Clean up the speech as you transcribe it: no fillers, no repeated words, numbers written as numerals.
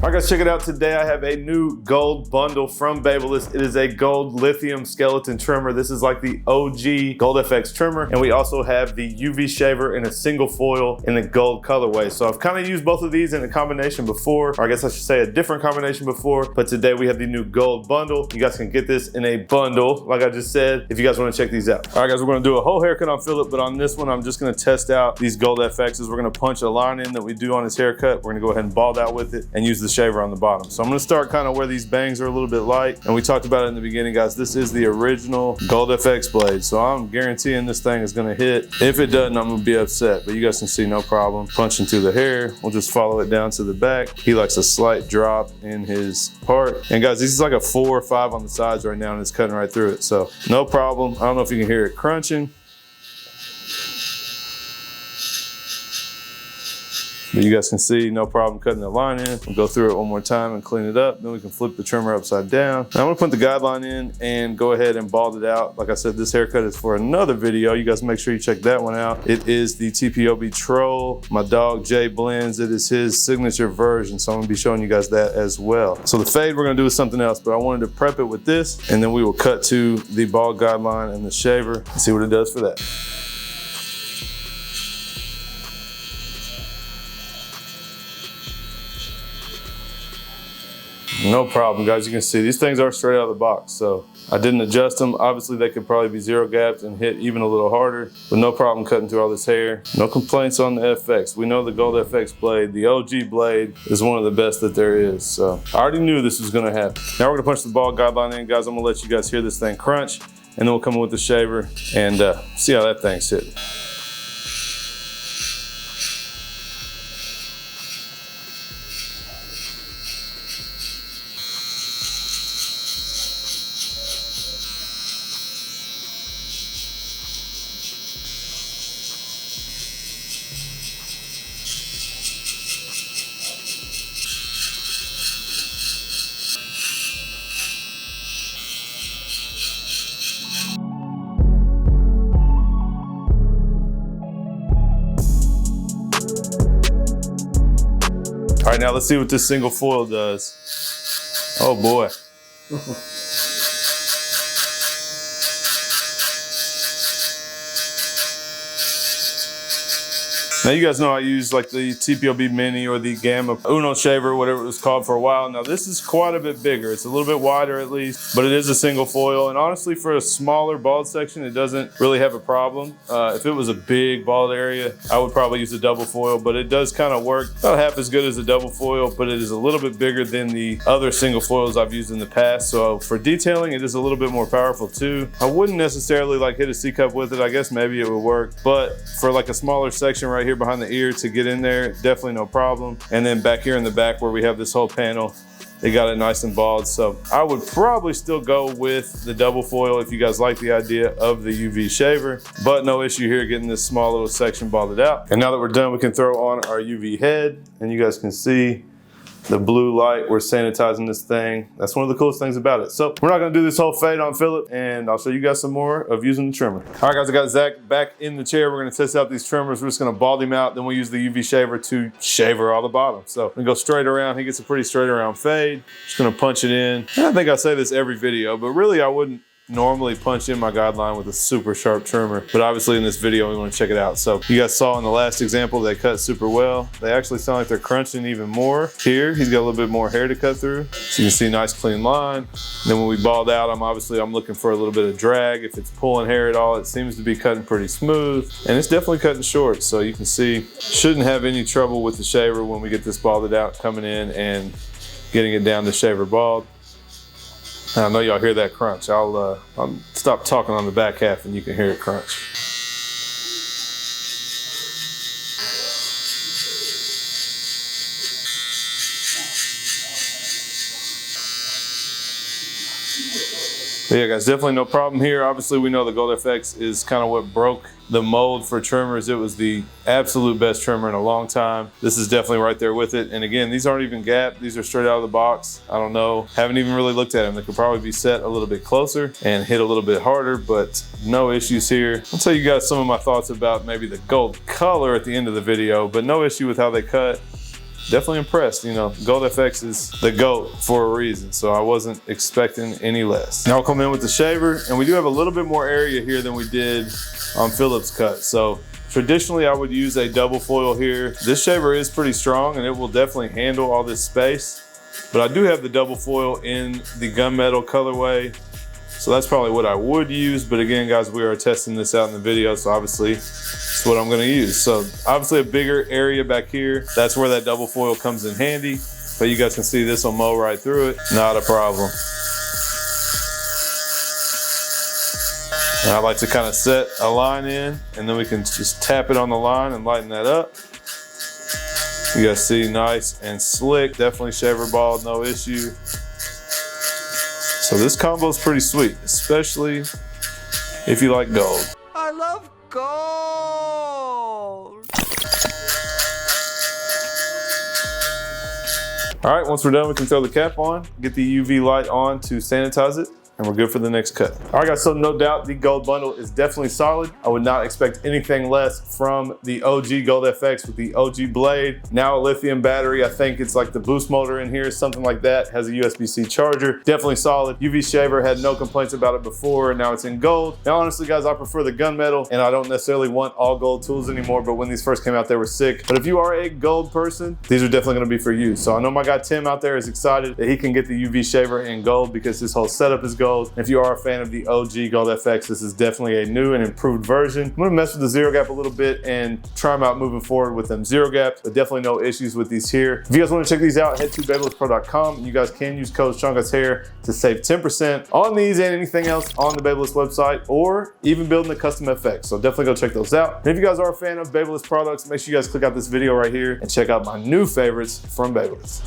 All right guys, check it out. Today I have a new gold bundle from Babyliss. It is a gold lithium skeleton trimmer. This is like the OG Gold FX trimmer. And we also have the UV shaver in a single foil in the gold colorway. So I've kind of used both of these in a combination before, or I guess I should say a different combination before, but today we have the new gold bundle. You guys can get this in a bundle, like I just said, if you guys want to check these out. All right guys, we're gonna do a whole haircut on Philip, but on this one, I'm just gonna test out these gold FXs. We're gonna punch a line in that we do on his haircut. We're gonna go ahead and bald out with it and use the shaver on the bottom. So I'm gonna start kind of where these bangs are a little bit light. And we talked about it in the beginning, guys. This is the original Gold FX blade. So I'm guaranteeing this thing is gonna hit. If it doesn't, I'm gonna be upset, but you guys can see no problem. Punching through the hair. We'll just follow it down to the back. He likes a slight drop in his part. And guys, this is like a 4 or 5 on the sides right now, and it's cutting right through it. So no problem. I don't know if you can hear it crunching. But you guys can see, no problem cutting the line in. We'll go through it one more time and clean it up. Then we can flip the trimmer upside down. Now I'm gonna put the guideline in and go ahead and bald it out. Like I said, this haircut is for another video. You guys make sure you check that one out. It is the TPOB Troll. My dog Jay blends. It is his signature version. So I'm gonna be showing you guys that as well. So the fade we're gonna do is something else, but I wanted to prep it with this, and then we will cut to the bald guideline and the shaver and see what it does for that. No problem, guys. You can see these things are straight out of the box, so I didn't adjust them. Obviously, they could probably be zero gapped and hit even a little harder, but no problem cutting through all this hair. No complaints on the FX. We know the Gold FX blade, the OG blade, is one of the best that there is. So I already knew this was gonna happen. Now we're gonna punch the bald guideline in, guys. I'm gonna let you guys hear this thing crunch, and then we'll come in with the shaver and see how that thing's hitting. All right, now let's see what this single foil does. Oh boy. Now you guys know I use like the TPOB Mini or the Gamma Uno shaver, whatever it was called for a while. Now this is quite a bit bigger. It's a little bit wider at least, but it is a single foil. And honestly, for a smaller bald section, it doesn't really have a problem. If it was a big bald area, I would probably use a double foil, but it does kind of work not half as good as a double foil, but it is a little bit bigger than the other single foils I've used in the past. So for detailing, it is a little bit more powerful too. I wouldn't necessarily like hit a C-cup with it. I guess maybe it would work, but for like a smaller section right here behind the ear to get in there, definitely no problem. And then back here in the back where we have this whole panel, they got it nice and bald. So I would probably still go with the double foil if you guys like the idea of the UV shaver, but no issue here getting this small little section balded out. And now that we're done, we can throw on our UV head, and you guys can see the blue light. We're sanitizing this thing. That's one of the coolest things about it. So we're not gonna do this whole fade on Philip, and I'll show you guys some more of using the trimmer. All right guys, I got Zach back in the chair. We're gonna test out these trimmers. We're just gonna bald him out, then we'll use the UV shaver to shaver all the bottom. So we go straight around. He gets a pretty straight around fade. Just gonna punch it in. And I think I say this every video, but really I wouldn't normally punch in my guideline with a super sharp trimmer, but obviously in this video we want to check it out. So you guys saw in the last example they cut super well. They actually sound like they're crunching even more. Here he's got a little bit more hair to cut through, so you can see nice clean line. And then when we bald out, I'm looking for a little bit of drag. If it's pulling hair at all, it seems to be cutting pretty smooth, and it's definitely cutting short. So you can see shouldn't have any trouble with the shaver when we get this balded out, coming in and getting it down to shaver bald. I know y'all hear that crunch. I'll stop talking on the back half and you can hear it crunch. But yeah guys, definitely no problem here. Obviously we know the Gold FX is kind of what broke the mold for trimmers. It was the absolute best trimmer in a long time. This is definitely right there with it. And again, these aren't even gapped. These are straight out of the box. I don't know, haven't even really looked at them. They could probably be set a little bit closer and hit a little bit harder, but no issues here. I'll tell you guys some of my thoughts about maybe the gold color at the end of the video, but no issue with how they cut. definitely impressed. You know, Gold FX is the GOAT for a reason, so I wasn't expecting any less. Now I'll come in with the shaver, and we do have a little bit more area here than we did on Phillips cut. So traditionally, I would use a double foil here. This shaver is pretty strong and it will definitely handle all this space, but I do have the double foil in the gunmetal colorway. So that's probably what I would use. But again, guys, we are testing this out in the video. So obviously it's what I'm gonna use. So obviously a bigger area back here. That's where that double foil comes in handy. But you guys can see this will mow right through it. Not a problem. And I like to kind of set a line in, and then we can just tap it on the line and lighten that up. You guys see, nice and slick. Definitely shaver bald, no issue. So this combo is pretty sweet, especially if you like gold. I love gold. All right, once we're done, we can throw the cap on, get the UV light on to sanitize it, and we're good for the next cut. All right, guys, so no doubt the gold bundle is definitely solid. I would not expect anything less from the OG Gold FX with the OG blade. Now a lithium battery, I think it's like the boost motor in here, something like that, has a USB-C charger. Definitely solid. UV shaver, had no complaints about it before, and now it's in gold. Now, honestly, guys, I prefer the gunmetal, and I don't necessarily want all gold tools anymore, but when these first came out, they were sick. But if you are a gold person, these are definitely gonna be for you. So I know my guy Tim out there is excited that he can get the UV shaver in gold because his whole setup is gold. If you are a fan of the OG Gold FX, this is definitely a new and improved version. I'm gonna mess with the zero gap a little bit and try them out moving forward with them zero gaps, but definitely no issues with these here. If you guys wanna check these out, head to BabylissPro.com, and you guys can use code Seancutshair to save 10% on these and anything else on the Babyliss website, or even building a custom FX. So definitely go check those out. And if you guys are a fan of Babyliss products, make sure you guys click out this video right here and check out my new favorites from Babyliss.